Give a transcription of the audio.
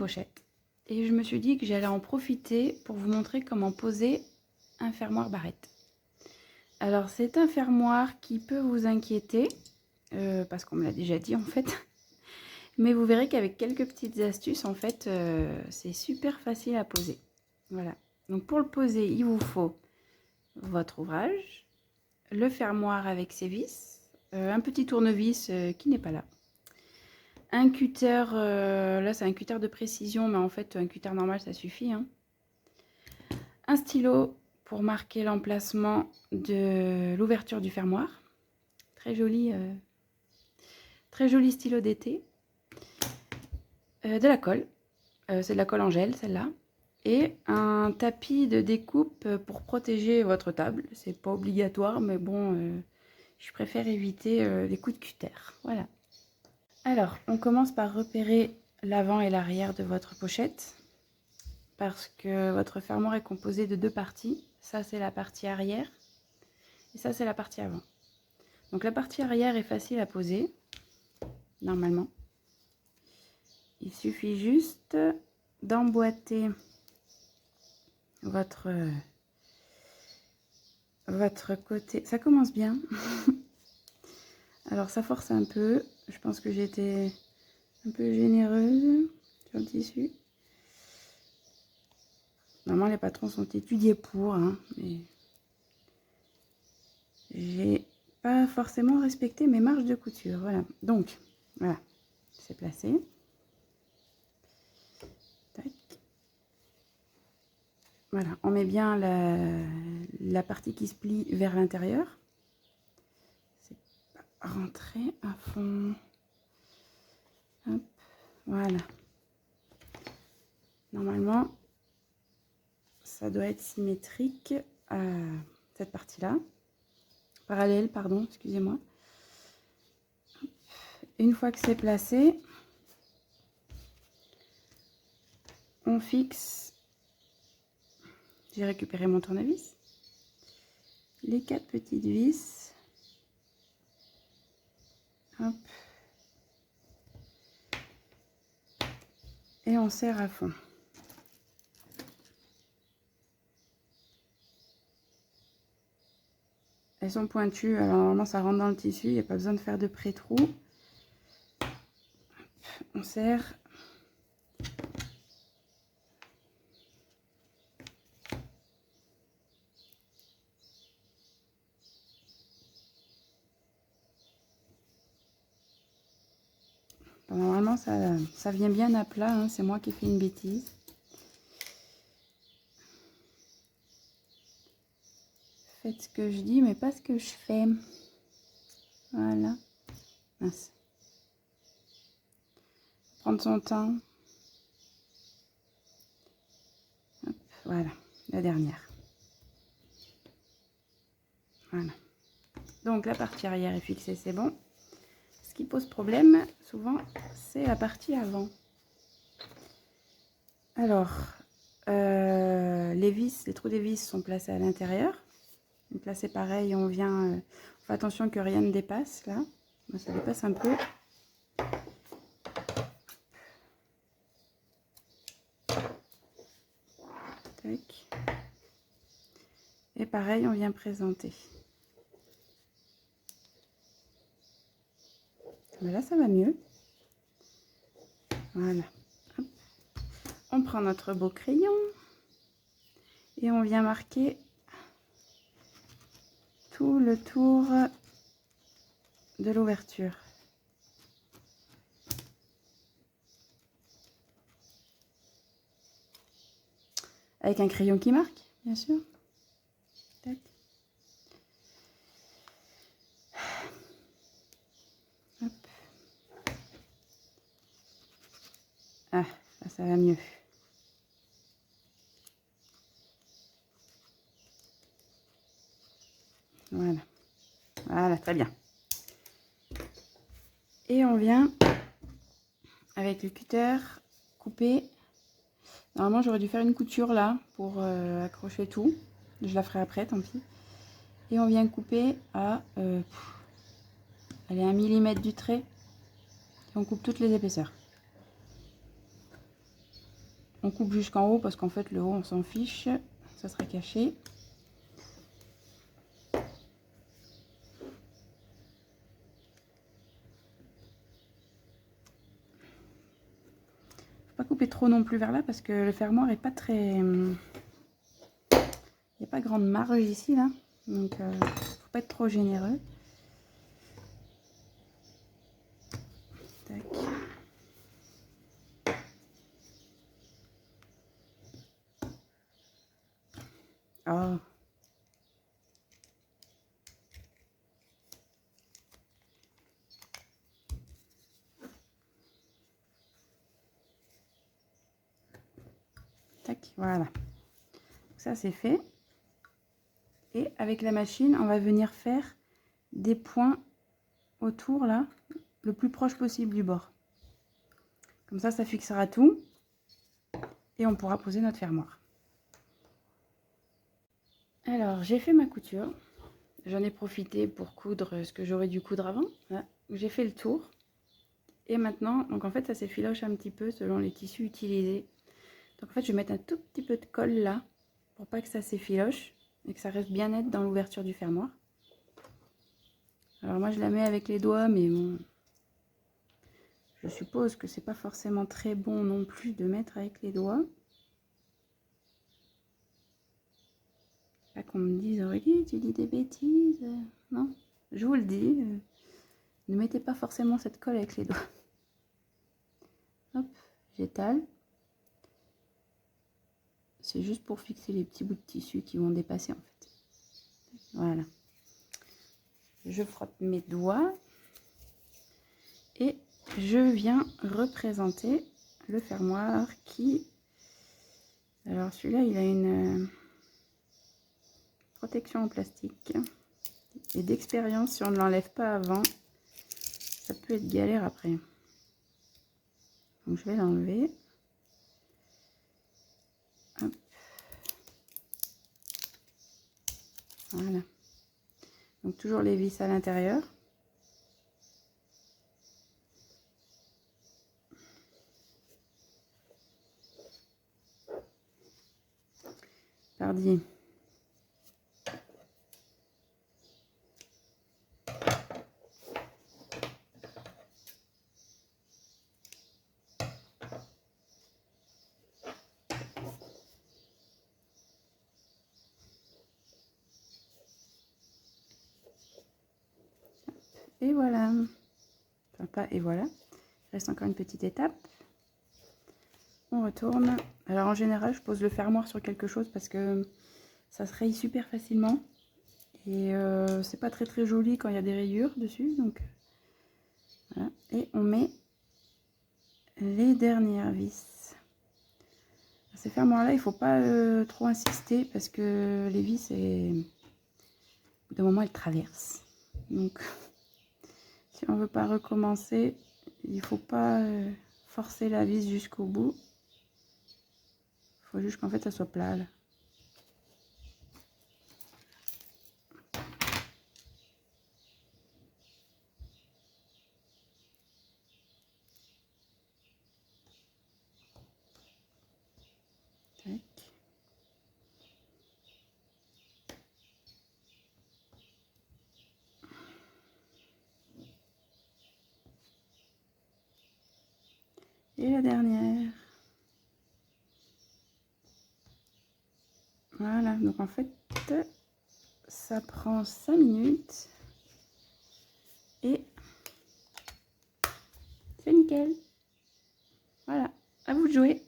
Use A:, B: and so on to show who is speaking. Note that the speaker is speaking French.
A: pochette. Et je me suis dit que j'allais en profiter pour vous montrer comment poser un fermoir barrette. Alors c'est un fermoir qui peut vous inquiéter, parce qu'on me l'a déjà dit en fait. Mais vous verrez qu'avec quelques petites astuces, en fait, c'est super facile à poser. Voilà. Donc pour le poser, il vous faut votre ouvrage, le fermoir avec ses vis, un petit tournevis qui n'est pas là, un cutter, là c'est un cutter de précision, mais en fait un cutter normal ça suffit, hein. Un stylo pour marquer l'emplacement de l'ouverture du fermoir, très joli stylo d'été, de la colle, c'est de la colle en gel celle-là, et un tapis de découpe pour protéger votre table. C'est pas obligatoire, mais bon, je préfère éviter les coups de cutter. Voilà. Alors, on commence par repérer l'avant et l'arrière de votre pochette, parce que votre fermoir est composé de deux parties. Ça, c'est la partie arrière, et ça, c'est la partie avant. Donc la partie arrière est facile à poser, normalement. Il suffit juste d'emboîter votre côté. Ça commence bien. Alors ça force un peu. Je pense que j'étais un peu généreuse sur le tissu. Normalement les patrons sont étudiés pour, hein, mais j'ai pas forcément respecté mes marges de couture. Voilà. Donc voilà, c'est placé. Tac. Voilà, on met bien la partie qui se plie vers l'intérieur. C'est pas rentré à fond. Hop, voilà. Normalement, ça doit être symétrique à cette partie-là. Parallèle, pardon, excusez-moi. Une fois que c'est placé, on fixe. J'ai récupéré mon tournevis. Les 4 petites vis. Hop. Et on serre à fond. Elles sont pointues, alors normalement ça rentre dans le tissu, il n'y a pas besoin de faire de pré-trou. On serre. Normalement ça vient bien à plat, hein, c'est moi qui fais une bêtise. Faites ce que je dis, mais pas ce que je fais. Voilà. Mince. Prendre son temps. Hop, voilà, la dernière. Voilà. Donc la partie arrière est fixée, c'est bon. Ce qui pose problème, souvent, c'est la partie avant. Alors, les vis, les trous des vis sont placés à l'intérieur. Donc là, c'est pareil, on vient... on fait attention que rien ne dépasse, là. Moi, ça dépasse un peu. Tac. Et pareil, on vient présenter. Mais là, ça va mieux. Voilà. Hop. On prend notre beau crayon et on vient marquer tout le tour de l'ouverture. Avec un crayon qui marque, bien sûr. Tac. Hop. Ah, là, ça va mieux. Voilà. Voilà, très bien. Et on vient, avec le cutter, couper. Normalement, j'aurais dû faire une couture là, pour accrocher tout. Je la ferai après, tant pis. Et on vient couper à allez, 1 mm du trait. Et on coupe toutes les épaisseurs. On coupe jusqu'en haut parce qu'en fait le haut on s'en fiche, ça sera caché. Faut pas couper trop non plus vers là parce que le fermoir est pas très... Il n'y a pas grande marge ici là, donc faut pas être trop généreux. Tac. Oh. Tac, voilà. Ça c'est fait. Et avec la machine, on va venir faire des points autour là, le plus proche possible du bord. Comme ça fixera tout. Et on pourra poser notre fermoir. Alors, j'ai fait ma couture. J'en ai profité pour coudre ce que j'aurais dû coudre avant. Voilà. J'ai fait le tour. Et maintenant, donc en fait, ça s'effiloche un petit peu selon les tissus utilisés. Donc en fait, je vais mettre un tout petit peu de colle là, pour pas que ça s'effiloche et que ça reste bien net dans l'ouverture du fermoir. Alors moi, je la mets avec les doigts, mais bon, je suppose que c'est pas forcément très bon non plus de mettre avec les doigts. Pas qu'on me dise, Aurélie, tu dis des bêtises. Non, je vous le dis, ne mettez pas forcément cette colle avec les doigts. Hop, j'étale. C'est juste pour fixer les petits bouts de tissu qui vont dépasser en fait. Voilà. Je frotte mes doigts et je viens représenter le fermoir qui... Alors celui-là, il a une protection en plastique. Et d'expérience, si on ne l'enlève pas avant, ça peut être galère après. Donc je vais l'enlever. Voilà. Donc toujours les vis à l'intérieur. Pardi. Et voilà. Enfin pas et voilà. Il reste encore une petite étape. On retourne. Alors en général, je pose le fermoir sur quelque chose parce que ça se raye super facilement. Et c'est pas très très joli quand il y a des rayures dessus. Donc voilà. Et on met les dernières vis. Ces fermoirs là, il faut pas trop insister parce que les vis, au bout d'un moment, elles traversent. Donc si on veut pas recommencer, il faut pas forcer la vis jusqu'au bout. Il faut juste qu'en fait ça soit plat là. Tac. Et la dernière. Voilà, donc en fait, ça prend 5 minutes. Et c'est nickel. Voilà, à vous de jouer.